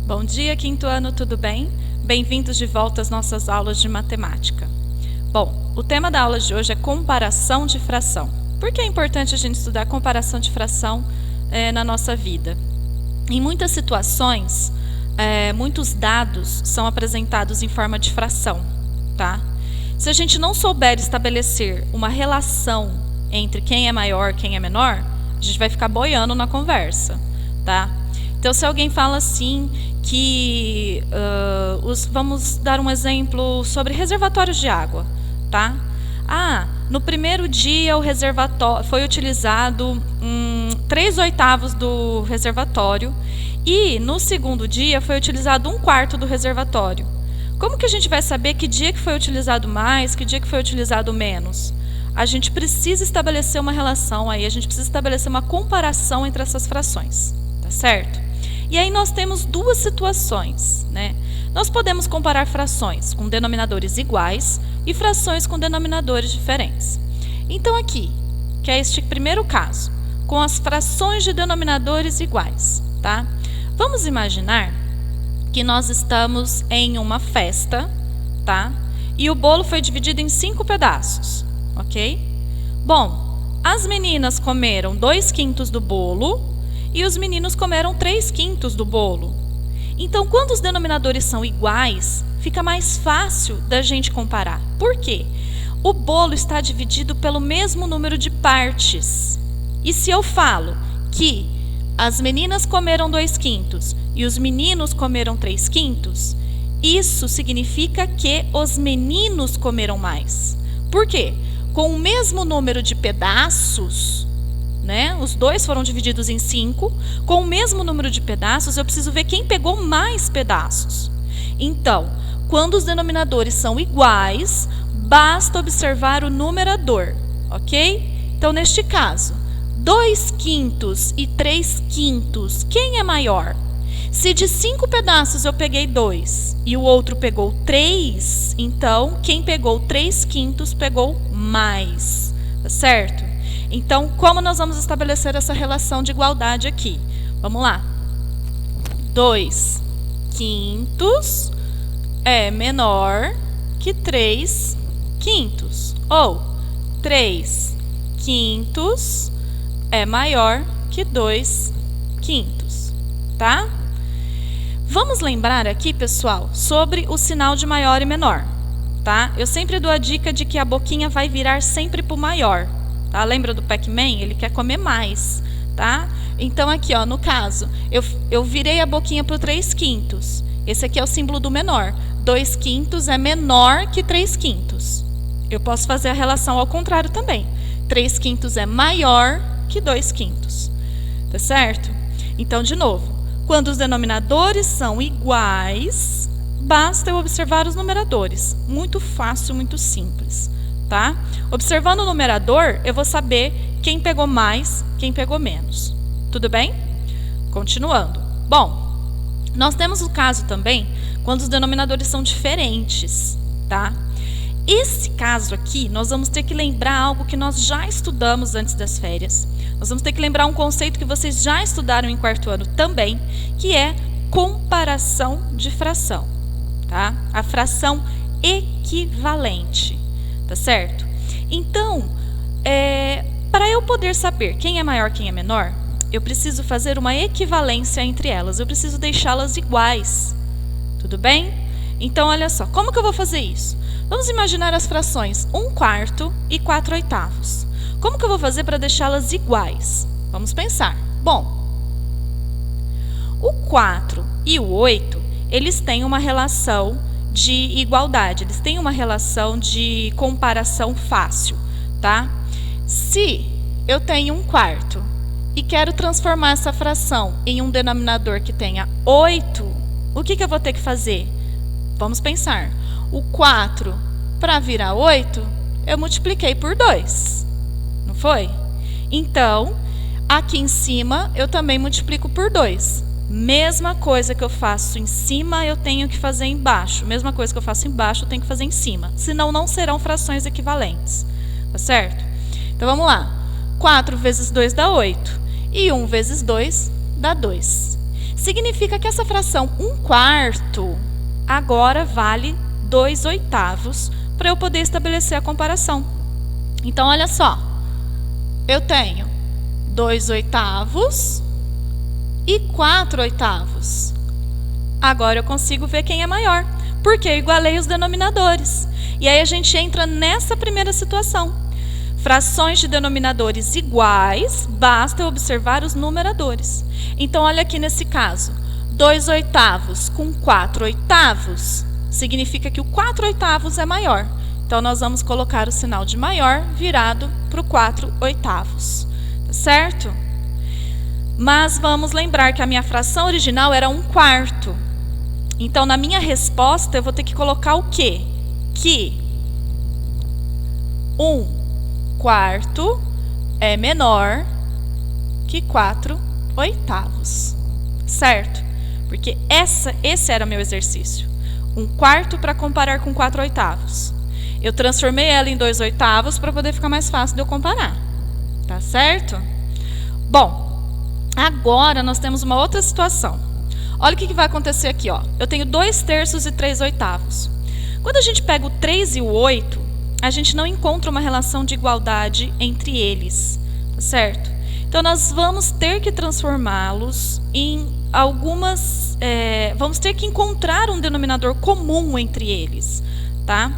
Bom dia, quinto ano, tudo bem? Bem-vindos de volta às nossas aulas de matemática. Bom, o tema da aula de hoje é comparação de fração. Por que é importante a gente estudar comparação de fração na nossa vida? Em muitas situações, muitos dados são apresentados em forma de fração, tá? Se a gente não souber estabelecer uma relação entre quem é maior e quem é menor, a gente vai ficar boiando na conversa, tá? Então, se alguém fala assim que... vamos dar um exemplo sobre reservatórios de água, tá? No primeiro dia o reservatório foi utilizado 3/8 do reservatório e no segundo dia foi utilizado 1/4 do reservatório. Como que a gente vai saber que dia que foi utilizado mais, que dia que foi utilizado menos? A gente precisa estabelecer uma relação aí, a gente precisa estabelecer uma comparação entre essas frações, tá certo? E aí nós temos duas situações, né? Nós podemos comparar frações com denominadores iguais e frações com denominadores diferentes. Então aqui, que é este primeiro caso, com as frações de denominadores iguais, tá? Vamos imaginar que nós estamos em uma festa, tá? E o bolo foi dividido em 5 pedaços, ok? Bom, as meninas comeram 2/5 do bolo e os meninos comeram 3/5 do bolo. Então, quando os denominadores são iguais, fica mais fácil da gente comparar. Por quê? O bolo está dividido pelo mesmo número de partes. E se eu falo que as meninas comeram 2/5 e os meninos comeram 3/5, isso significa que os meninos comeram mais. Por quê? Com o mesmo número de pedaços, né? Os dois foram divididos em 5. Com o mesmo número de pedaços, eu preciso ver quem pegou mais pedaços. Então, quando os denominadores são iguais, basta observar o numerador, ok? Então, neste caso, 2/5 e 3/5, quem é maior? Se de 5 pedaços eu peguei 2 e o outro pegou 3, então quem pegou 3/5 pegou mais, tá certo? Então, como nós vamos estabelecer essa relação de igualdade aqui? Vamos lá. 2/5 é menor que 3/5. Ou 3/5 é maior que 2/5. Tá? Vamos lembrar aqui, pessoal, sobre o sinal de maior e menor. Tá? Eu sempre dou a dica de que a boquinha vai virar sempre para o maior. Tá? Lembra do Pac-Man? Ele quer comer mais, tá? Então, aqui, ó, no caso, eu virei a boquinha para o 3/5. Esse aqui é o símbolo do menor. 2/5 é menor que 3/5. Eu posso fazer a relação ao contrário também. 3/5 é maior que 2/5. Tá certo? Então, de novo, quando os denominadores são iguais, basta eu observar os numeradores. Muito fácil, muito simples. Tá? Observando o numerador, eu vou saber quem pegou mais, quem pegou menos. Tudo bem? Continuando. Bom, nós temos o caso também quando os denominadores são diferentes, tá? Esse caso aqui, nós vamos ter que lembrar algo que nós já estudamos antes das férias. Nós vamos ter que lembrar um conceito que vocês já estudaram em quarto ano também, que é comparação de fração, tá? A fração equivalente. Tá certo? Então, para eu poder saber quem é maior, quem é menor, eu preciso fazer uma equivalência entre elas. Eu preciso deixá-las iguais. Tudo bem? Então, olha só. Como que eu vou fazer isso? Vamos imaginar as frações 1/4 e 4/8. Como que eu vou fazer para deixá-las iguais? Vamos pensar. Bom, o 4 e o 8, eles têm uma relação de igualdade, eles têm uma relação de comparação fácil, tá? Se eu tenho 1/4 e quero transformar essa fração em um denominador que tenha 8, o que eu vou ter que fazer? Vamos pensar. O 4, para virar 8, eu multipliquei por 2, não foi? Então, aqui em cima, eu também multiplico por 2. Mesma coisa que eu faço em cima, eu tenho que fazer embaixo. Mesma coisa que eu faço embaixo, eu tenho que fazer em cima. Senão, não serão frações equivalentes. Tá certo? Então, vamos lá. 4 vezes 2 dá 8. E 1 vezes 2 dá 2. Significa que essa fração 1/4 agora vale 2/8 para eu poder estabelecer a comparação. Então, olha só, eu tenho 2/8 e 4/8. Agora eu consigo ver quem é maior, porque eu igualei os denominadores. E aí a gente entra nessa primeira situação. Frações de denominadores iguais, basta eu observar os numeradores. Então, olha aqui nesse caso, 2/8 com 4/8 significa que o 4/8 é maior. Então, nós vamos colocar o sinal de maior virado para o 4/8, tá certo? Mas vamos lembrar que a minha fração original era 1/4. Então, na minha resposta, eu vou ter que colocar o quê? Que 1/4 é menor que 4/8, certo? Porque esse era o meu exercício. 1/4 para comparar com 4/8. Eu transformei ela em 2/8 para poder ficar mais fácil de eu comparar, tá certo? Bom, agora nós temos uma outra situação. Olha o que vai acontecer aqui, ó. Eu tenho 2/3 e 3/8. Quando a gente pega o 3 e o 8, a gente não encontra uma relação de igualdade entre eles, tá certo? Então, nós vamos ter que transformá-los em algumas... vamos ter que encontrar um denominador comum entre eles, tá?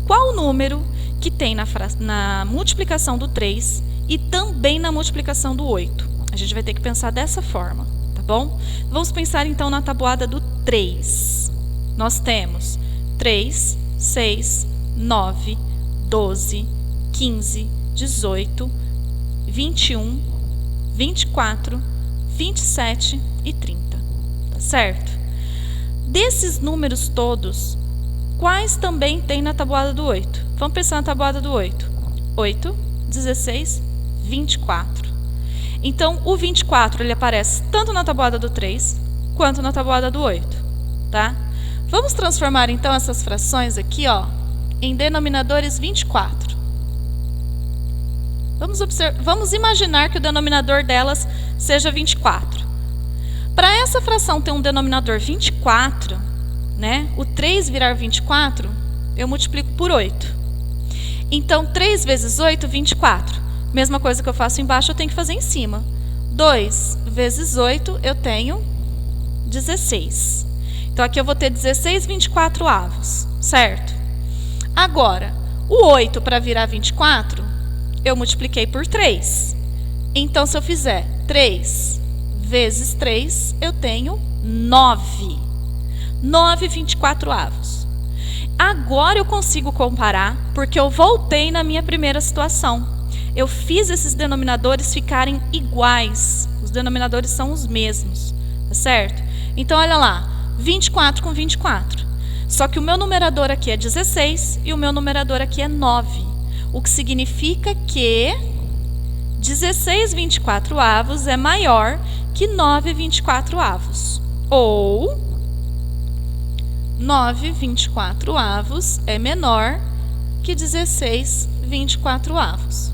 Qual o número que tem na multiplicação do 3 e também na multiplicação do 8? A gente vai ter que pensar dessa forma, tá bom? Vamos pensar, então, na tabuada do 3. Nós temos 3, 6, 9, 12, 15, 18, 21, 24, 27 e 30, tá certo? Desses números todos, quais também tem na tabuada do 8? Vamos pensar na tabuada do 8. 8, 16, 24. Então, o 24 ele aparece tanto na tabuada do 3 quanto na tabuada do 8, tá? Vamos transformar, então, essas frações aqui, ó, em denominadores 24. Vamos imaginar que o denominador delas seja 24. Para essa fração ter um denominador 24, né, o 3 virar 24, eu multiplico por 8. Então, 3 vezes 8, 24. Mesma coisa que eu faço embaixo, eu tenho que fazer em cima. 2 vezes 8, eu tenho 16. Então, aqui eu vou ter 16/24, certo? Agora, o 8 para virar 24, eu multipliquei por 3. Então, se eu fizer 3 vezes 3, eu tenho 9. 9/24. Agora eu consigo comparar, porque eu voltei na minha primeira situação. Eu fiz esses denominadores ficarem iguais. Os denominadores são os mesmos, tá certo? Então, olha lá, 24 com 24. Só que o meu numerador aqui é 16 e o meu numerador aqui é 9. O que significa que 16/24 é maior que 9/24. Ou 9/24 é menor que 16/24.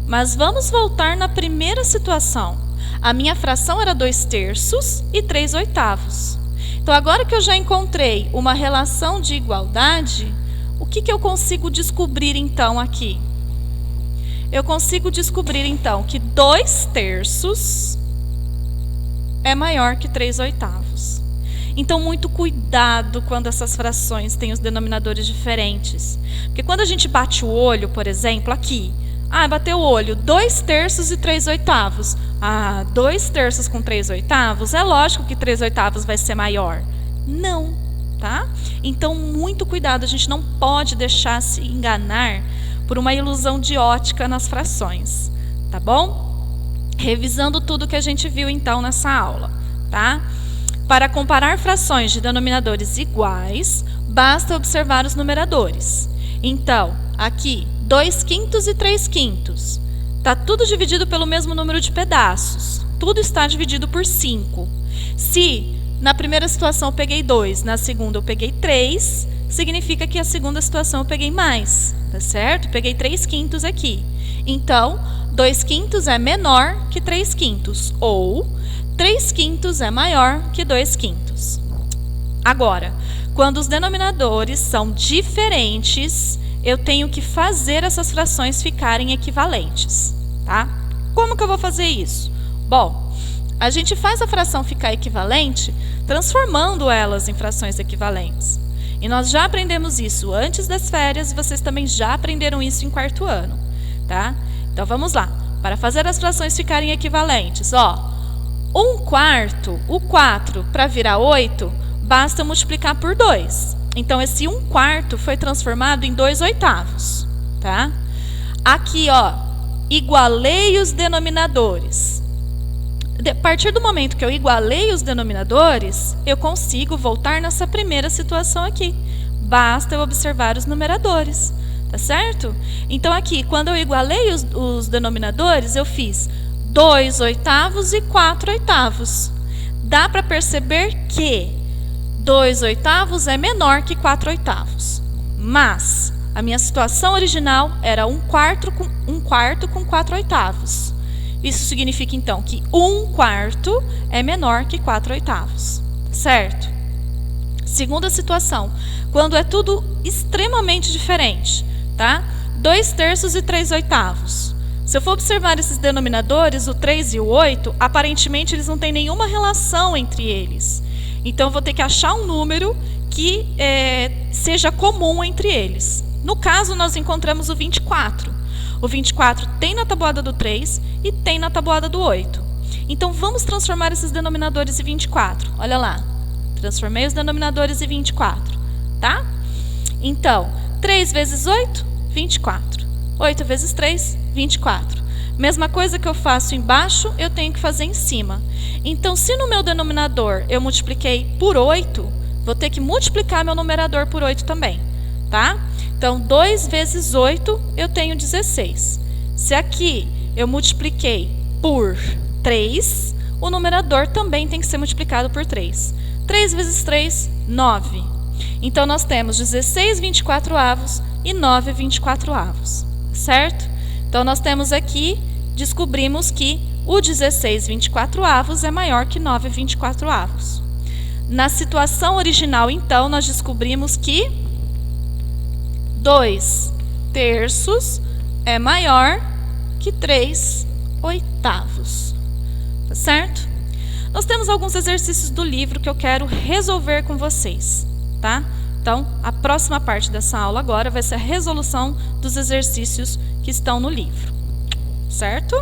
Mas vamos voltar na primeira situação. A minha fração era 2/3 e 3/8. Então, agora que eu já encontrei uma relação de igualdade, o que eu consigo descobrir, então, aqui? Eu consigo descobrir, então, que 2/3 é maior que 3/8. Então, muito cuidado quando essas frações têm os denominadores diferentes. Porque quando a gente bate o olho, por exemplo, aqui, bateu o olho, 2/3 e 3/8. 2/3 com 3/8, é lógico que 3/8 vai ser maior. Não, tá? Então, muito cuidado, a gente não pode deixar se enganar por uma ilusão de ótica nas frações, tá bom? Revisando tudo que a gente viu, então, nessa aula, tá? Para comparar frações de denominadores iguais, basta observar os numeradores. Então, aqui, 2/5 e 3/5. Está tudo dividido pelo mesmo número de pedaços. Tudo está dividido por 5. Se na primeira situação eu peguei 2, na segunda eu peguei 3, significa que a segunda situação eu peguei mais, tá certo? Peguei 3/5 aqui. Então, 2/5 é menor que 3/5, ou 3/5 é maior que 2/5. Agora, quando os denominadores são diferentes, eu tenho que fazer essas frações ficarem equivalentes, tá? Como que eu vou fazer isso? Bom, a gente faz a fração ficar equivalente transformando elas em frações equivalentes. E nós já aprendemos isso antes das férias e vocês também já aprenderam isso em 4º ano, tá? Então vamos lá. Para fazer as frações ficarem equivalentes, ó, 1/4, o 4 para virar 8, basta multiplicar por 2. Então esse 1/4 foi transformado em 2/8, tá? Aqui, ó, igualei os denominadores. A partir do momento que eu igualei os denominadores, eu consigo voltar nessa primeira situação aqui. Basta eu observar os numeradores, tá certo? Então aqui, quando eu igualei os denominadores, eu fiz 2/8 e 4/8. Dá para perceber que 2/8 é menor que 4/8. Mas a minha situação original era 1/4 com 4/8. Isso significa, então, que 1/4 é menor que 4/8, certo? Segunda situação, quando é tudo extremamente diferente, tá? 2/3 e 3/8. Se eu for observar esses denominadores, o 3 e o 8, aparentemente eles não têm nenhuma relação entre eles. Então, eu vou ter que achar um número que seja comum entre eles. No caso, nós encontramos o 24. O 24 tem na tabuada do 3 e tem na tabuada do 8. Então, vamos transformar esses denominadores em 24. Olha lá, transformei os denominadores em 24, tá? Então, 3 vezes 8, 24. 8 vezes 3, 24. Mesma coisa que eu faço embaixo, eu tenho que fazer em cima. Então, se no meu denominador eu multipliquei por 8, vou ter que multiplicar meu numerador por 8 também, tá? Então, 2 vezes 8, eu tenho 16. Se aqui eu multipliquei por 3, o numerador também tem que ser multiplicado por 3. 3 vezes 3, 9. Então, nós temos 16 24avos e 9 24avos, certo? Então, nós temos aqui, descobrimos que o 16 24avos é maior que 9 24avos. Na situação original, então, nós descobrimos que 2/3 é maior que 3/8, tá certo? Nós temos alguns exercícios do livro que eu quero resolver com vocês, tá? Então, a próxima parte dessa aula agora vai ser a resolução dos exercícios que estão no livro, certo?